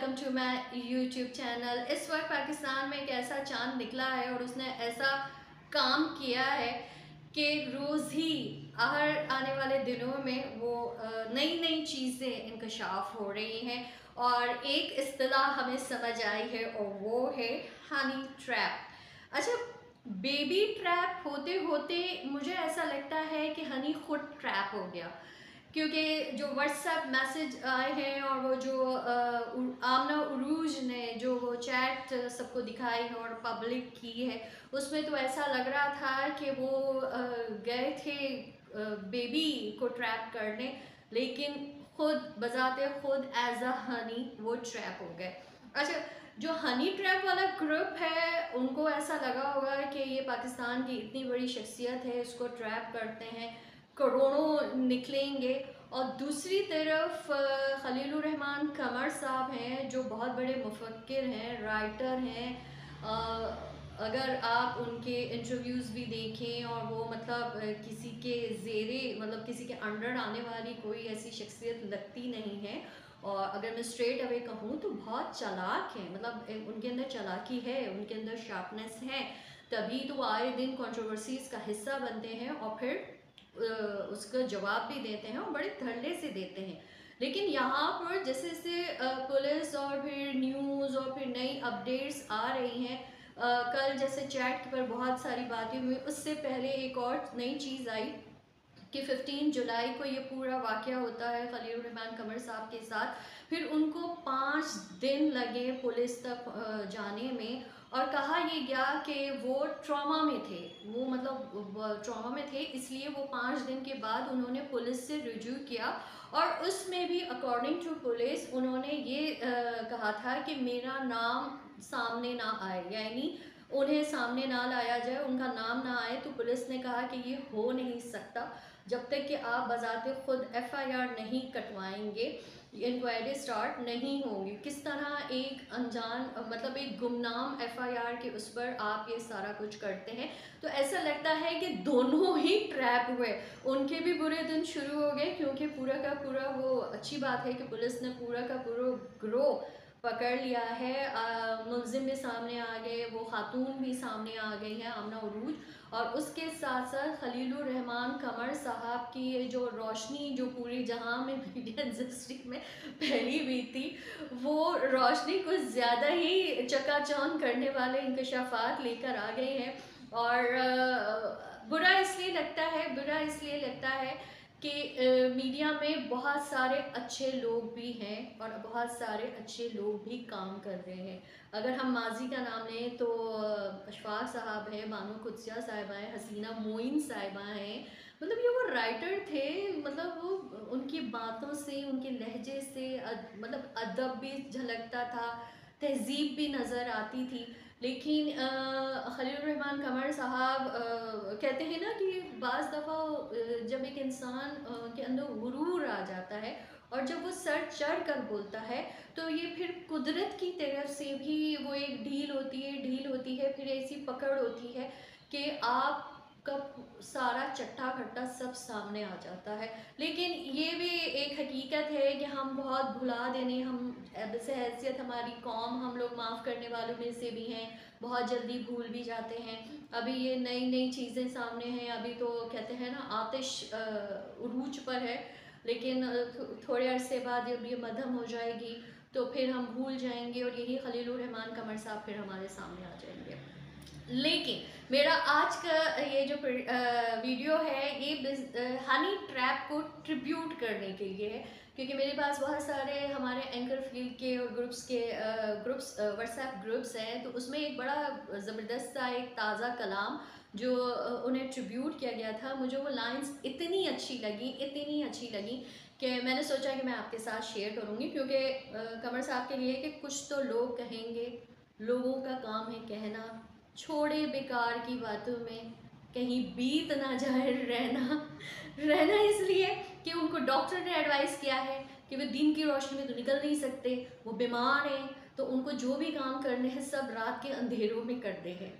Welcome to my YouTube channel. इस वक्त पाकिस्तान में एक ऐसा चांद निकला है और उसने ऐसा काम किया है कि रोज़ ही हर आने वाले दिनों में वो नई नई चीज़ें इंकशाफ हो रही हैं और एक इस्तिलाह हमें समझ आई है और वो है हनी ट्रैप। अच्छा, बेबी ट्रैप होते होते मुझे ऐसा लगता है कि हनी खुद ट्रैप हो गया, क्योंकि जो व्हाट्सएप मैसेज आए हैं और वो जो आमना उरूज ने जो वो चैट सबको दिखाई है और पब्लिक की है, उसमें तो ऐसा लग रहा था कि वो गए थे बेबी को ट्रैप करने, लेकिन खुद बजाते खुद एज अ हनी वो ट्रैप हो गए। अच्छा, जो हनी ट्रैप वाला ग्रुप है उनको ऐसा लगा होगा कि ये पाकिस्तान की इतनी बड़ी शख्सियत है, इसको ट्रैप करते हैं, करोड़ों निकलेंगे। और दूसरी तरफ खलीलुर रहमान कमर साहब हैं जो बहुत बड़े मुफक्किर हैं, राइटर हैं। अगर आप उनके इंटरव्यूज़ भी देखें और वो मतलब किसी के ज़ेरे मतलब किसी के अंडर आने वाली कोई ऐसी शख्सियत लगती नहीं है। और अगर मैं स्ट्रेट अवे कहूँ तो बहुत चालाक हैं, मतलब उनके अंदर चालाकी है, उनके अंदर शार्पनेस है, तभी तो आए दिन कंट्रोवर्सीज़ का हिस्सा बनते हैं और फिर उसका जवाब भी देते हैं और बड़े धड़ल्ले से देते हैं। लेकिन यहाँ पर जैसे जैसे पुलिस और फिर न्यूज़ और फिर नई अपडेट्स आ रही हैं, कल जैसे चैट पर बहुत सारी बातें हुई, उससे पहले एक और नई चीज़ आई कि 15 जुलाई को ये पूरा वाक़या होता है खलीलुर रहमान कमर साहब के साथ। फिर उनको 5 दिन लगे पुलिस तक जाने में और कहा ये गया कि वो ट्रॉमा में थे, वो मतलब ट्रॉमा में थे, इसलिए वो 5 दिन के बाद उन्होंने पुलिस से रिज्यू किया और उसमें भी अकॉर्डिंग टू पुलिस उन्होंने ये कहा था कि मेरा नाम सामने ना आए, यानी उन्हें सामने ना लाया जाए, उनका नाम ना आए। तो पुलिस ने कहा कि ये हो नहीं सकता जब तक कि आप बजाते खुद एफआईआर नहीं कटवाएंगे, इंक्वायरी स्टार्ट नहीं होंगी। किस तरह एक अनजान मतलब एक गुमनाम एफआईआर के उस पर आप ये सारा कुछ करते हैं। तो ऐसा लगता है कि दोनों ही ट्रैप हुए, उनके भी बुरे दिन शुरू हो गए, क्योंकि पूरा का पूरा वो अच्छी बात है कि पुलिस ने पूरा का पूरा गिरोह पकड़ लिया है। मुलजिम भी सामने आ गए, वो खातून भी सामने आ गई हैं, आमना उरूज, और उसके साथ साथ खलीलुर रहमान कमर साहब की ये जो रोशनी जो पूरी जहां में मीडिया इंडस्ट्री में फैली हुई थी, वो रोशनी कुछ ज़्यादा ही चकाचौंध करने वाले इंकशाफात लेकर आ गए हैं। और बुरा इसलिए लगता है कि मीडिया में बहुत सारे अच्छे लोग भी हैं और बहुत सारे अच्छे लोग भी काम कर रहे हैं। अगर हम माजी का नाम लें तो अशफाक साहब हैं, बानो कुदसिया साहिबा हैं, हसीना मोइन साहिबा हैं, मतलब ये वो राइटर थे, मतलब वो उनकी बातों से, उनके लहजे से मतलब अदब भी झलकता था, तहजीब भी नज़र आती थी। लेकिन खलीलुर रहमान कमर साहब कहते हैं ना कि बाज़ दफ़ा जब एक इंसान के अंदर गुरूर आ जाता है और जब वो सर चढ़ कर बोलता है तो ये फिर कुदरत की तरफ से भी वो एक ढील होती है, फिर ऐसी पकड़ होती है कि आप का सारा चट्टा खट्टा सब सामने आ जाता है। लेकिन ये भी एक हकीकत है कि हम बहुत भुला देने, हम वैसे हैसियत हमारी कौम, हम लोग माफ़ करने वालों में से भी हैं, बहुत जल्दी भूल भी जाते हैं। अभी ये नई नई चीज़ें सामने हैं, अभी तो कहते हैं ना आतिश उरूज पर है, लेकिन थोड़े अरसे बाद जब ये मध्यम हो जाएगी तो फिर हम भूल जाएंगे और यही खलीलुर रहमान कमर साहब फिर हमारे सामने आ जाएंगे। लेकिन मेरा आज का ये जो वीडियो है ये हनी ट्रैप को ट्रिब्यूट करने के लिए है, क्योंकि मेरे पास बहुत सारे हमारे एंकर फील्ड के और ग्रुप्स व्हाट्सएप ग्रुप्स हैं, तो उसमें एक बड़ा ज़बरदस्त सा एक ताज़ा कलाम जो उन्हें ट्रिब्यूट किया गया था, मुझे वो लाइंस इतनी अच्छी लगी कि मैंने सोचा कि मैं आपके साथ शेयर करूँगी, क्योंकि कमर साहब के लिए कि कुछ तो लोग कहेंगे, लोगों का काम है कहना, छोड़े बेकार की बातों में, कहीं बीत ना जाए रहना इसलिए कि उनको डॉक्टर ने एडवाइस किया है कि वे दिन की रोशनी में तो निकल नहीं सकते, वो बीमार हैं, तो उनको जो भी काम करने हैं सब रात के अंधेरों में करने हैं,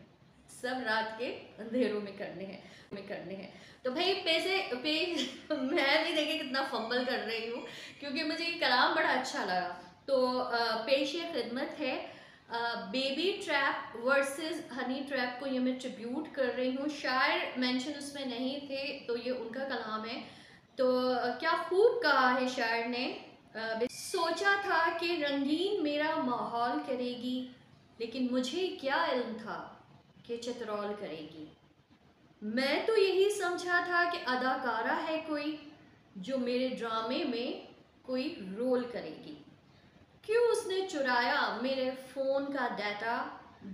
करने हैं। तो भाई मैं भी देखिए कितना फंबल कर रही हूँ, क्योंकि मुझे ये कलाम बड़ा अच्छा लगा। तो पेश खिदमत है baby trap versus honey trap को ये मैं ट्रिब्यूट कर रही हूँ। शायर मेंशन उसमें नहीं थे, तो ये उनका कलाम है। तो क्या खूब कहा है शायर ने, सोचा था कि रंगीन मेरा माहौल करेगी, लेकिन मुझे क्या इल्म था कि चित्रौल करेगी। मैं तो यही समझा था कि अदाकारा है कोई जो मेरे ड्रामे में कोई रोल करेगी। क्यों उसने चुराया मेरे फ़ोन का डाटा,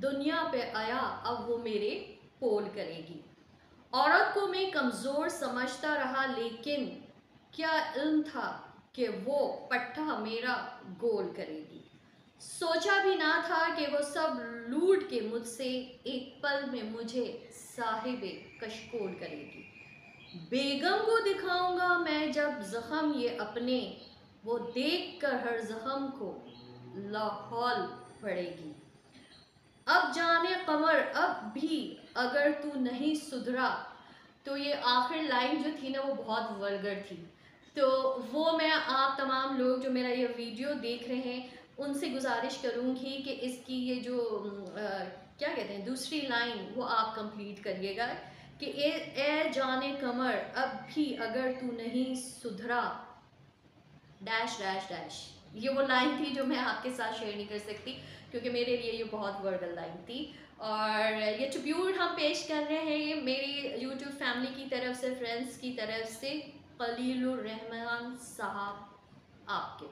दुनिया पे आया अब वो मेरे पोल करेगी। औरत को मैं कमज़ोर समझता रहा, लेकिन क्या इल्म था कि वो पट्टा मेरा गोल करेगी। सोचा भी ना था कि वो सब लूट के मुझसे एक पल में मुझे साहिबे कशकोल करेगी। बेगम को दिखाऊंगा मैं जब जख्म ये अपने, वो देख कर हर जख्म को लाहौल पड़ेगी। अब जाने कमर अब भी अगर तू नहीं सुधरा। तो ये आखिर लाइन जो थी ना वो बहुत वल्गर थी। तो वो मैं आप तमाम लोग जो मेरा ये वीडियो देख रहे हैं उनसे गुजारिश करूँगी कि इसकी ये जो क्या कहते हैं दूसरी लाइन वो आप कंप्लीट करिएगा कि ए जाने कमर अब भी अगर तू नहीं सुधरा डैश डैश डैश। ये वो लाइन थी जो मैं आपके साथ शेयर नहीं कर सकती क्योंकि मेरे लिए ये बहुत वर्गल लाइन थी। और ये ट्रिब्यूट हम पेश कर रहे हैं ये मेरी यूट्यूब फैमिली की तरफ से, फ्रेंड्स की तरफ से, खलीलुर रहमान साहब आपके।